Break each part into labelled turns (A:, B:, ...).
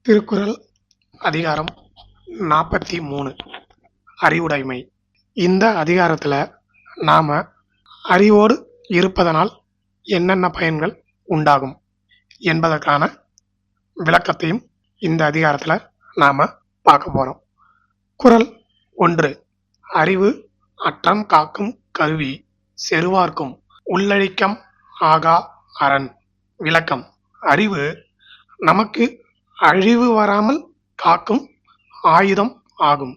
A: திருக்குறள் அதிகாரம் 43 அறிவுடைமை. இந்த அதிகாரத்தில் நாம் அறிவோடு இருப்பதனால் என்னென்ன பயன்கள் உண்டாகும் என்பதற்கான விளக்கத்தையும் இந்த அதிகாரத்தில் நாம் பார்க்க போகிறோம். குறள் 1. அறிவு அற்றம் காக்கும் கருவி செருவார்க்கும் உள்ளழிக்கம் ஆகா அரண். விளக்கம். அறிவு நமக்கு அழிவு வராமல் காக்கும் ஆயுதம் ஆகும்.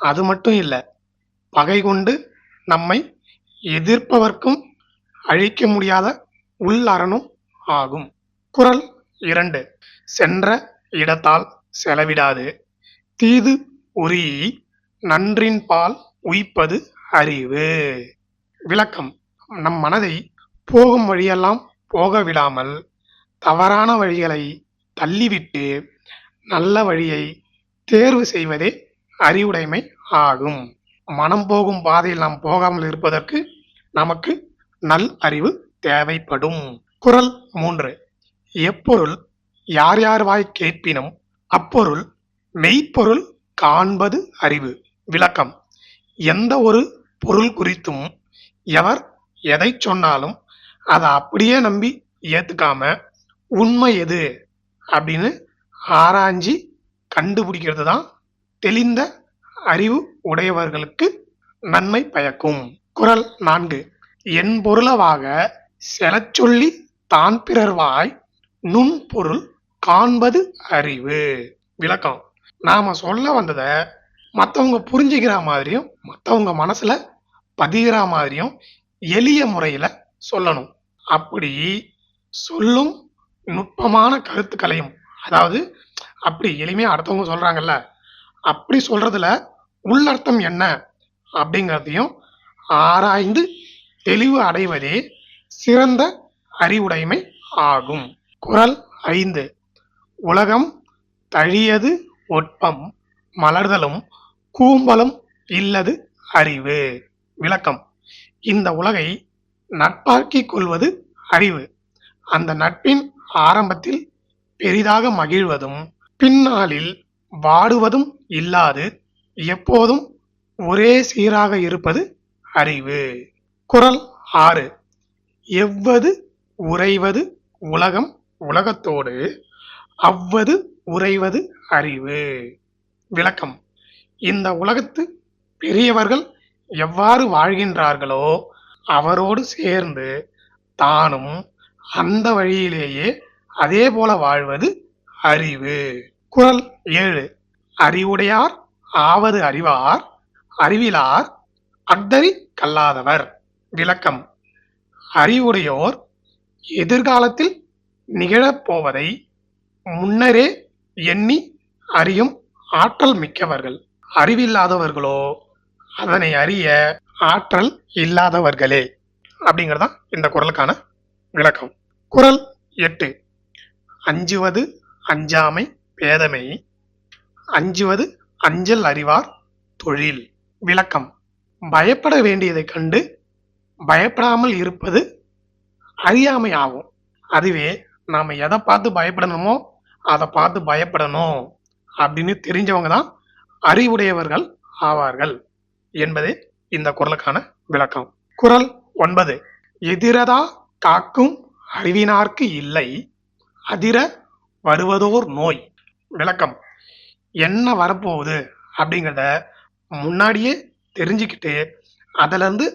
A: அது மட்டும் இல்லை, பகை கொண்டு நம்மை எதிர்ப்பவர்க்கும் அழிக்க முடியாத உள்ளரணும் ஆகும். குறள் 2. சென்ற இடத்தால் செலவிடாது தீது உரி நன்றின் பால் உய்ப்பது அறிவு. விளக்கம். நம் மனதை போகும் வழியெல்லாம் போக விடாமல் தவறான வழிகளை தள்ளிவிட்டு நல்ல வழியை தேர்வு செய்வதே அறிவுடைமை ஆகும். மனம் போகும் பாதையில் நாம் போகாமல் இருப்பதற்கு நமக்கு நல் அறிவு தேவைப்படும். குறள் 3. எப்பொருள் யார் யார் வாய் கேட்பினும் அப்பொருள் மெய்ப்பொருள் காண்பது அறிவு. விளக்கம். எந்த ஒரு பொருள் குறித்தும் எவர் எதை சொன்னாலும் அதை அப்படியே நம்பி ஏத்துக்காம உண்மை எது அப்படின்னு ஆராய்ஞ்சி கண்டுபிடிக்கிறது தான் தெளிந்த அறிவு உடையவர்களுக்கு நன்மை பயக்கும். குறள் 4. என் பொருளவாக செலச்சொல்லி தான் பிறர்வாய் நுண்பொருள் காண்பது அறிவு. விளக்கம். நாம சொல்ல வந்ததை மற்றவங்க புரிஞ்சுக்கிற மாதிரியும் மற்றவங்க மனசுல பதிகிற மாதிரியும் எளிய முறையில சொல்லணும். அப்படி சொல்லும் நுட்பமான கருத்துக்களையும், அதாவது அப்படி எளிமையா அடுத்தவங்க சொல்றாங்கல்ல, அப்படி சொல்றதுல உள்ளர்த்தம் என்ன அப்படிங்கிறதையும் ஆராய்ந்து தெளிவு அடைவதே சிறந்த அறிவுடைமை ஆகும். குறள் 5. உலகம் தழியது ஒட்பம் மலர்தலும் கூம்பலும் இல்லது அறிவு. விளக்கம். இந்த உலகை நட்பாக்கிக் கொள்வது அறிவு. அந்த நட்பின் ஆரம்பத்தில் பெரிதாக மகிழ்வதும் பின்னாளில் வாடுவதும் இல்லாது எப்போதும் ஒரே சீராக இருப்பது அறிவு. குறள் 6. எவ்வது உறைவது உலகம் உலகத்தோடு அவ்வது உறைவது அறிவு. விளக்கம். இந்த உலகத்து பெரியவர்கள் எவ்வாறு வாழ்கின்றார்களோ அவரோடு சேர்ந்து தானும் அந்த வழியிலேயே அதே போல வாழ்வது அறிவு. குறள் 7. அறிவுடையார் ஆவது அறிவார் அறிவிலார் அக்தரி கல்லாதவர். விளக்கம். அறிவுடையோர் எதிர்காலத்தில் நிகழப்போவதை முன்னரே எண்ணி அறியும் ஆற்றல் மிக்கவர்கள். அறிவில்லாதவர்களோ அதனை அறிய ஆற்றல் இல்லாதவர்களே. அப்படிங்கிறதான் இந்த குறளுக்கான விளக்கம். குறள் 8. அஞ்சுவது அஞ்சாமை பேதமை அஞ்சுவது அஞ்சல் அறிவார் தொழில். விளக்கம். பயப்பட வேண்டியதை கண்டு பயப்படாமல் இருப்பது அறியாமை ஆகும். அதுவே நாம எதை பார்த்து பயப்படணுமோ அதை பார்த்து பயப்படணும் அப்படின்னு தெரிஞ்சவங்க தான் அறிவுடையவர்கள் ஆவார்கள் என்பதே இந்த குறளுக்கான விளக்கம். குறள் 9. எதிரதா காக்கும் அறிவினார்க்கு இல்லை அதிர வருவதோர் நோய். விளக்கம். என்ன வரப்போகுது அப்படிங்கிறத முன்னாடியே தெரிஞ்சுக்கிட்டு அதுல இருந்து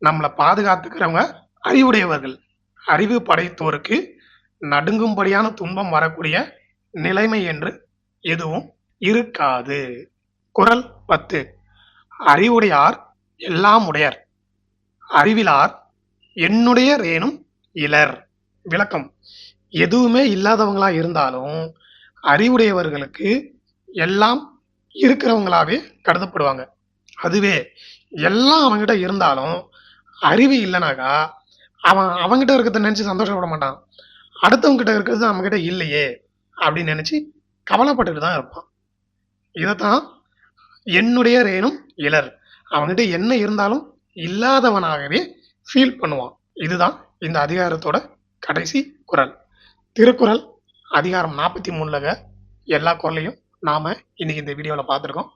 A: நம்மளை பாதுகாத்துக்கிறவங்க அறிவுடையவர்கள். அறிவு படைத்தோருக்கு நடுங்கும்படியான துன்பம் வரக்கூடிய நிலைமை என்று எதுவும் இருக்காது. குறள் 10. அறிவுடையார் எல்லாம் உடையர் அறிவிலார் என்னுடைய ரேனும் இலர். விளக்கம். எதுவுமே இல்லாதவங்களா இருந்தாலும் அறிவுடையவர்களுக்கு எல்லாம் இருக்கிறவங்களாவே கருதப்படுவாங்க. அதுவே எல்லாம் அவங்ககிட்ட இருந்தாலும் அறிவு இல்லைனாக்கா அவங்ககிட்ட இருக்கிறத நினைச்சு சந்தோஷப்பட மாட்டான். அடுத்தவங்க கிட்ட இருக்கிறது அவங்ககிட்ட இல்லையே அப்படின்னு நினைச்சு கவலைப்பட்டுட்டு தான் இருப்பான். இதைத்தான் என்னுடைய ரேனும் இலர், அவங்ககிட்ட என்ன இருந்தாலும் இல்லாதவனாகவே ஃபீல் பண்ணுவான். இதுதான் இந்த அதிகாரத்தோட கடைசி குறள். திருக்குறள் அதிகாரம் 43 எல்லா குறளையும் நாம் இன்னைக்கு இந்த வீடியோவில் பார்த்துருக்கோம்.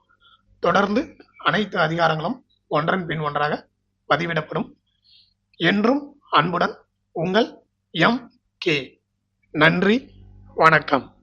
A: தொடர்ந்து அனைத்து அதிகாரங்களும் ஒன்றன் பின் ஒன்றாக பதிவிடப்படும். என்றும் அன்புடன் உங்கள் எம் கே. நன்றி, வணக்கம்.